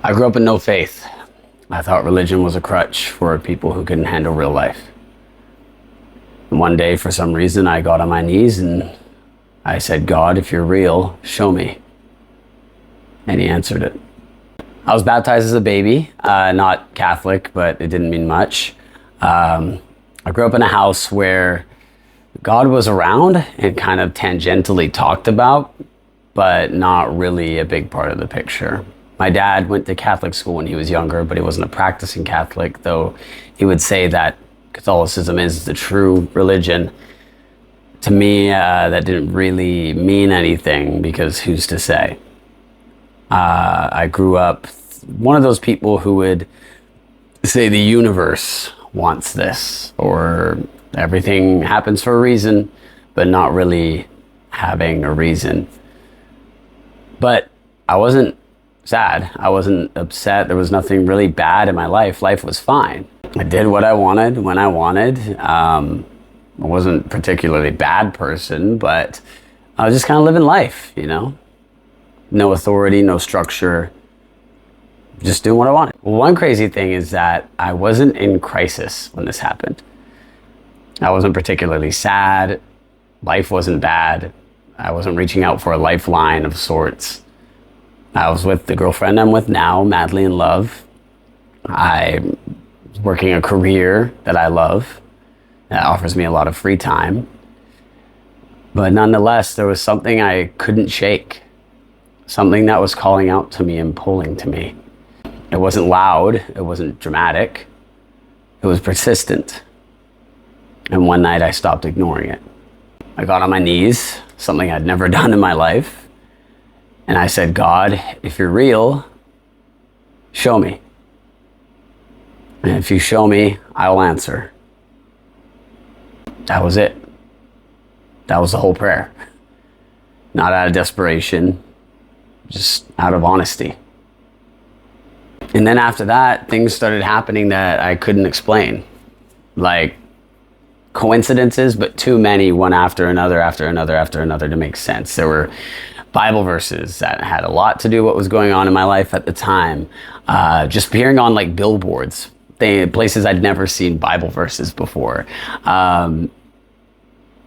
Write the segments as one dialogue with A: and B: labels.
A: I grew up in no faith. I thought religion was a crutch for people who couldn't handle real life. And one day, for some reason, I got on my knees and I said, God, if you're real, show me. And he answered it. I was baptized as a baby, not Catholic, but it didn't mean much. I grew up in a house where God was around and kind of tangentially talked about, but not really a big part of the picture. My dad went to Catholic school when he was younger, but he wasn't a practicing Catholic, though he would say that Catholicism is the true religion. To me, that didn't really mean anything because who's to say? I grew up one of those people who would say the universe wants this, or everything happens for a reason, but not really having a reason. But I wasn't sad. I wasn't upset. There was nothing really bad in my life. Life was fine. I did what I wanted when I wanted. I wasn't a particularly bad person, but I was just kind of living life, you know? No authority, no structure, just doing what I wanted. Well, one crazy thing is that I wasn't in crisis when this happened. I wasn't particularly sad. Life wasn't bad. I wasn't reaching out for a lifeline of sorts. I was with the girlfriend I'm with now, madly in love. I'm working a career that I love, that offers me a lot of free time. But nonetheless, there was something I couldn't shake. Something that was calling out to me and pulling to me. It wasn't loud, it wasn't dramatic, it was persistent. And one night I stopped ignoring it. I got on my knees, something I'd never done in my life, and I said, God, if you're real, show me. And if you show me, I'll answer. That was it. That was the whole prayer. Not out of desperation, just out of honesty. And then after that, things started happening that I couldn't explain. Like coincidences, but too many, one after another to make sense. There were Bible verses that had a lot to do with what was going on in my life at the time. Just appearing on like billboards, places I'd never seen Bible verses before. And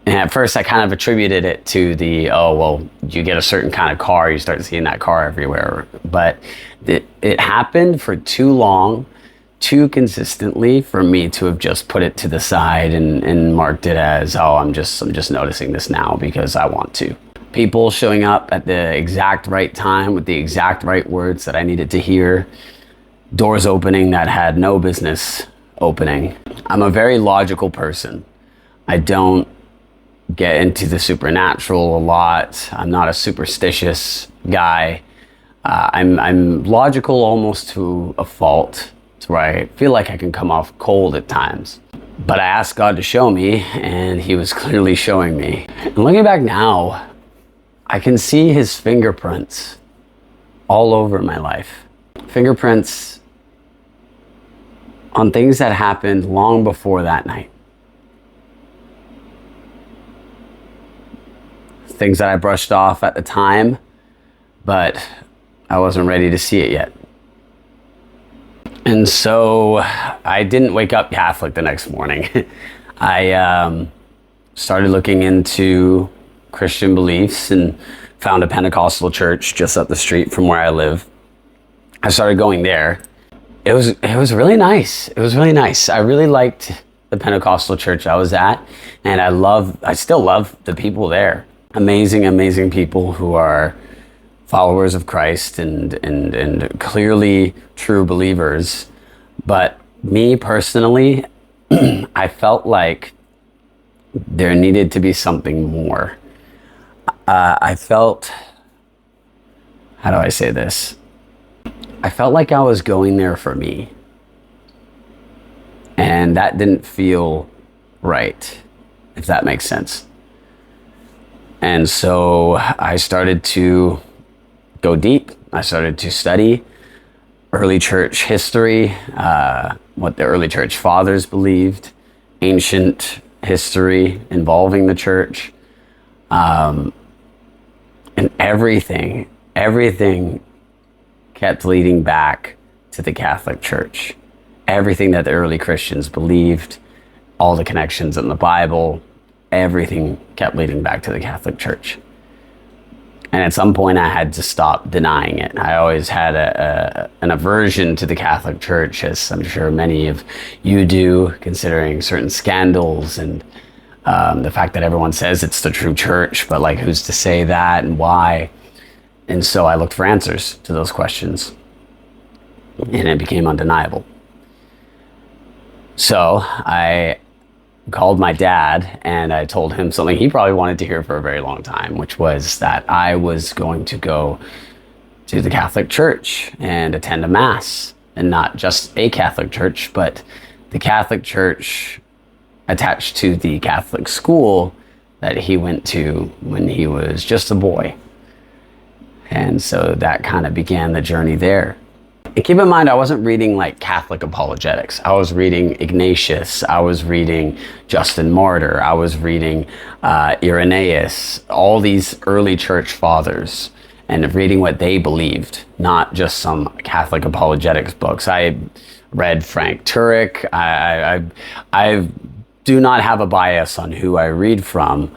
A: at first I kind of attributed it to you get a certain kind of car, you start seeing that car everywhere. But it happened for too long, too consistently for me to have just put it to the side and marked it as, I'm just noticing this now because I want to. People showing up at the exact right time with the exact right words that I needed to hear. Doors opening that had no business opening. I'm a very logical person. I don't get into the supernatural a lot. I'm not a superstitious guy. I'm logical almost to a fault, to where I feel like I can come off cold at times. But I asked God to show me, and he was clearly showing me. And looking back now, I can see his fingerprints all over my life. Fingerprints on things that happened long before that night. Things that I brushed off at the time, but I wasn't ready to see it yet. And so I didn't wake up Catholic the next morning. I started looking into Christian beliefs and found a Pentecostal church just up the street from where I live. I started going there. It was really nice. It was really nice. I really liked the Pentecostal church I was at, and I still love the people there. Amazing people who are followers of Christ and clearly true believers. But me personally, I felt like there needed to be something more. I felt, how do I say this? I felt like I was going there for me. And that didn't feel right, if that makes sense. And so I started to go deep. I started to study early church history, what the early church fathers believed, ancient history involving the church, and everything kept leading back to the Catholic Church. Everything that the early Christians believed, all the connections in the Bible, everything kept leading back to the Catholic Church. And at some point I had to stop denying it. I always had an aversion to the Catholic Church, as I'm sure many of you do, considering certain scandals and the fact that everyone says it's the true church, but like, who's to say that and why? And so I looked for answers to those questions, and it became undeniable. So I called my dad and I told him something he probably wanted to hear for a very long time, which was that I was going to go to the Catholic Church and attend a mass, and not just a Catholic Church, but the Catholic Church attached to the Catholic school that he went to when he was just a boy. And so that kind of began the journey there. And keep in mind, I wasn't reading like Catholic apologetics. I was reading Ignatius. I was reading Justin Martyr. I was reading Irenaeus, all these early church fathers, and reading what they believed, not just some Catholic apologetics books. I read Frank Turek. I do not have a bias on who I read from,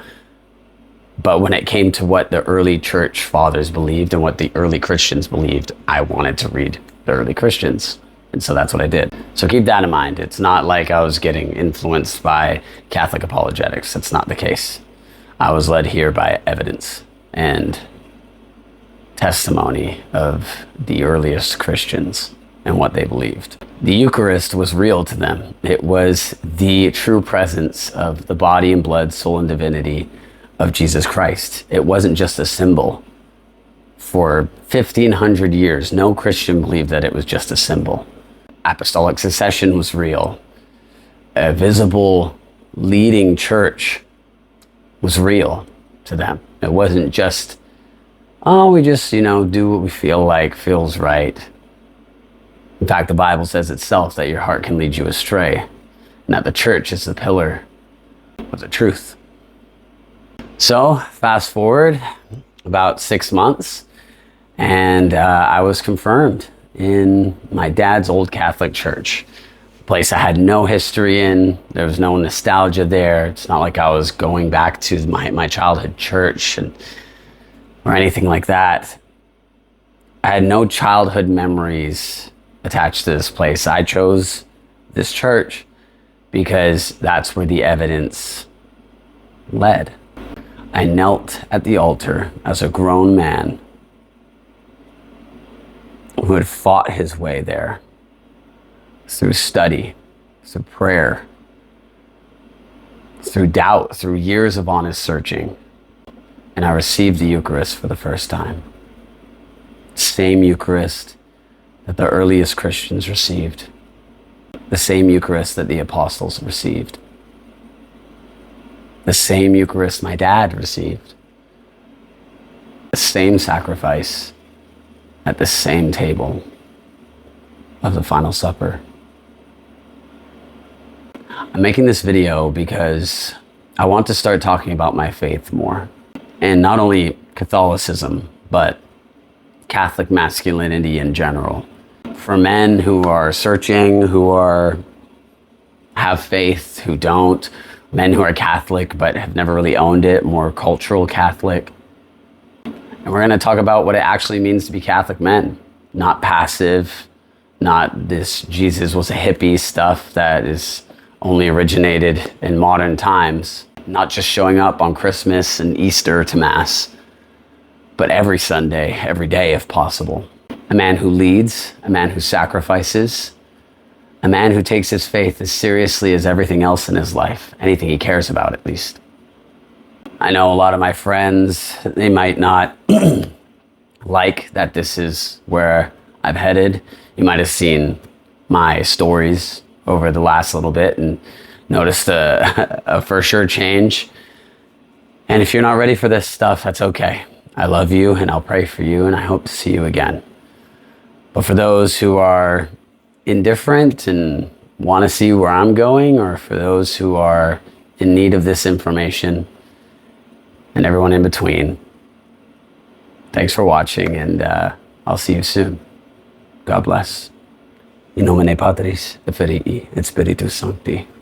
A: but when it came to what the early church fathers believed and what the early Christians believed, I wanted to read the early Christians. And so that's what I did. So keep that in mind. It's not like I was getting influenced by Catholic apologetics. That's not the case. I was led here by evidence and testimony of the earliest Christians and what they believed. The Eucharist was real to them. It was the true presence of the body and blood, soul and divinity of Jesus Christ. It wasn't just a symbol. For 1,500 years, no Christian believed that it was just a symbol. Apostolic succession was real. A visible leading church was real to them. It wasn't just, oh, we just, do what we feel like, feels right. In fact, the Bible says itself that your heart can lead you astray, and that the church is the pillar of the truth. So, fast forward about 6 months, and I was confirmed in my dad's old Catholic church, a place I had no history in. There was no nostalgia there. It's not like I was going back to my childhood church or anything like that. I had no childhood memories attached to this place. I chose this church because that's where the evidence led. I knelt at the altar as a grown man who had fought his way there through study, through prayer, through doubt, through years of honest searching. And I received the Eucharist for the first time. Same Eucharist that the earliest Christians received. The same Eucharist that the apostles received. The same Eucharist my dad received. The same sacrifice at the same table of the final supper. I'm making this video because I want to start talking about my faith more. And not only Catholicism, but Catholic masculinity in general. For men who are searching, who have faith, who don't, men who are Catholic but have never really owned it, more cultural Catholic. And we're going to talk about what it actually means to be Catholic men, not passive, not this Jesus was a hippie stuff that is only originated in modern times, not just showing up on Christmas and Easter to Mass, but every Sunday, every day if possible. A man who leads, a man who sacrifices, a man who takes his faith as seriously as everything else in his life, anything he cares about at least. I know a lot of my friends, they might not like that this is where I've headed. You might have seen my stories over the last little bit and noticed a for sure change. And if you're not ready for this stuff, that's okay. I love you and I'll pray for you and I hope to see you again. But for those who are indifferent and want to see where I'm going, or for those who are in need of this information, and everyone in between, thanks for watching, and I'll see you soon. God bless. In nomine Patris, et Filii, et Spiritus Sancti.